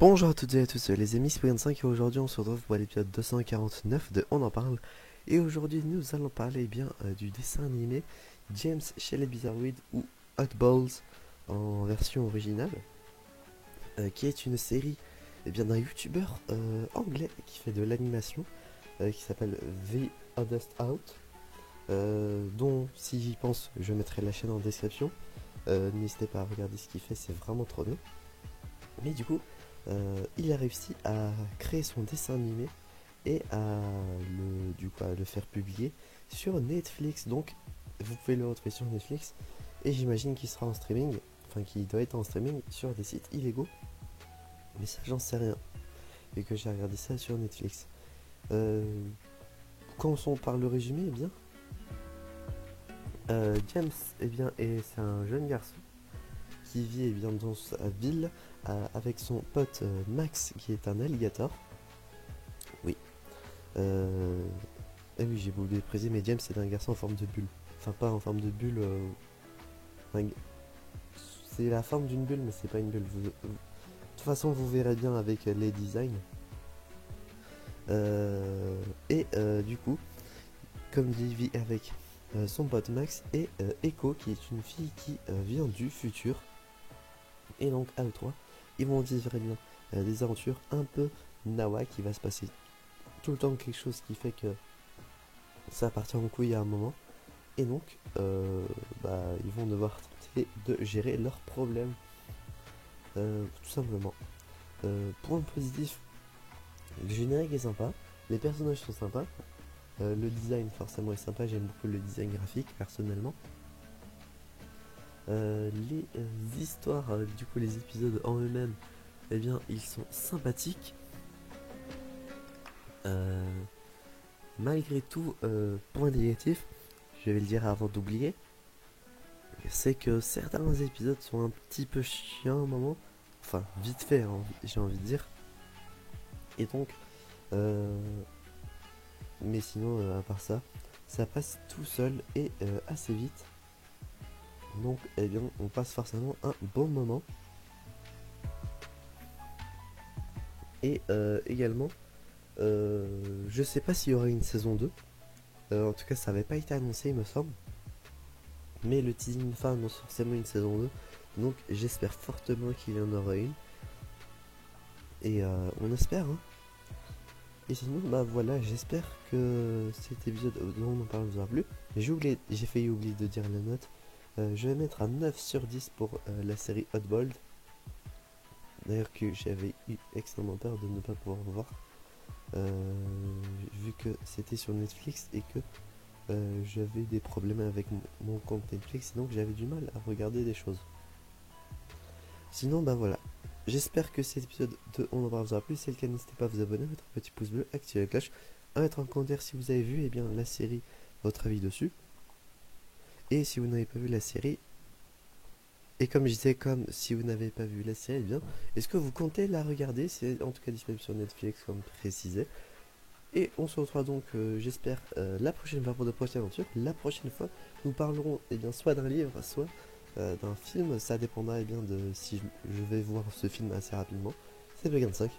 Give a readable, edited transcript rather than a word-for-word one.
Bonjour à toutes et à tous, les amis, c'est Bougan5 et aujourd'hui on se retrouve pour l'épisode 249 de On en parle. Et aujourd'hui nous allons parler du dessin animé James chez les Bizarroïdes ou Oddballs en version originale, qui est une série d'un youtubeur anglais qui fait de l'animation, qui s'appelle The Oddest Out, dont si j'y pense je mettrai la chaîne en description. N'hésitez pas à regarder ce qu'il fait, c'est vraiment trop bien. Mais du coup, il a réussi à créer son dessin animé et à le faire publier sur Netflix. Donc, vous pouvez le retrouver sur Netflix. Et j'imagine qu'il sera en streaming, enfin qu'il doit être en streaming sur des sites illégaux. Mais ça, j'en sais rien, vu que j'ai regardé ça sur Netflix. Commençons par le résumé, James, c'est un jeune garçon qui vit dans sa ville avec son pote Max qui est un alligator. Oui. Eh oui, j'ai oublié de préciser, mais James c'est un garçon en forme de bulle. Enfin, pas en forme de bulle. C'est la forme d'une bulle, mais c'est pas une bulle. De toute façon, vous verrez bien avec les designs. Du coup, comme il vit avec son pote Max et Echo, qui est une fille qui vient du futur. Et donc, à eux trois, ils vont vivre des aventures un peu nawa, qui va se passer tout le temps quelque chose qui fait que ça partir en couille à un moment. Et donc, ils vont devoir tenter de gérer leurs problèmes, tout simplement. Point positif, le générique est sympa, les personnages sont sympas, le design forcément est sympa, j'aime beaucoup le design graphique personnellement. Les histoires, les épisodes en eux-mêmes, ils sont sympathiques. Malgré tout, point négatif, je vais le dire avant d'oublier, c'est que certains épisodes sont un petit peu chiants à un moment, enfin vite fait, hein, j'ai envie de dire. Et donc, mais sinon, à part ça, ça passe tout seul et assez vite. Donc, on passe forcément un bon moment. Et également, je sais pas s'il y aura une saison 2. En tout cas, ça n'avait pas été annoncé, il me semble. Mais le teasing fan annonce forcément une saison 2. Donc, j'espère fortement qu'il y en aura une. Et on espère, hein. Et sinon, voilà, j'espère que cet épisode dont on parle vous aura plu. J'ai failli oublier de dire la note. Je vais mettre un 9 sur 10 pour la série Oddballs. D'ailleurs que j'avais eu extrêmement peur de ne pas pouvoir voir. Vu que c'était sur Netflix et que j'avais des problèmes avec mon compte Netflix. Et donc j'avais du mal à regarder des choses. Sinon, voilà. J'espère que cet épisode de On en parle vous aura plu. Si c'est le cas, n'hésitez pas à vous abonner, à mettre un petit pouce bleu, activer la cloche, à mettre en commentaire si vous avez vu la série, votre avis dessus. Et si vous n'avez pas vu la série, et comme je disais, comme si vous n'avez pas vu la série, est-ce que vous comptez la regarder? C'est en tout cas disponible sur Netflix, comme précisé. Et on se retrouve donc, j'espère, la prochaine fois pour de prochaines aventures. La prochaine fois, nous parlerons soit d'un livre, soit d'un film. Ça dépendra de si je vais voir ce film assez rapidement. C'est Vegan 5.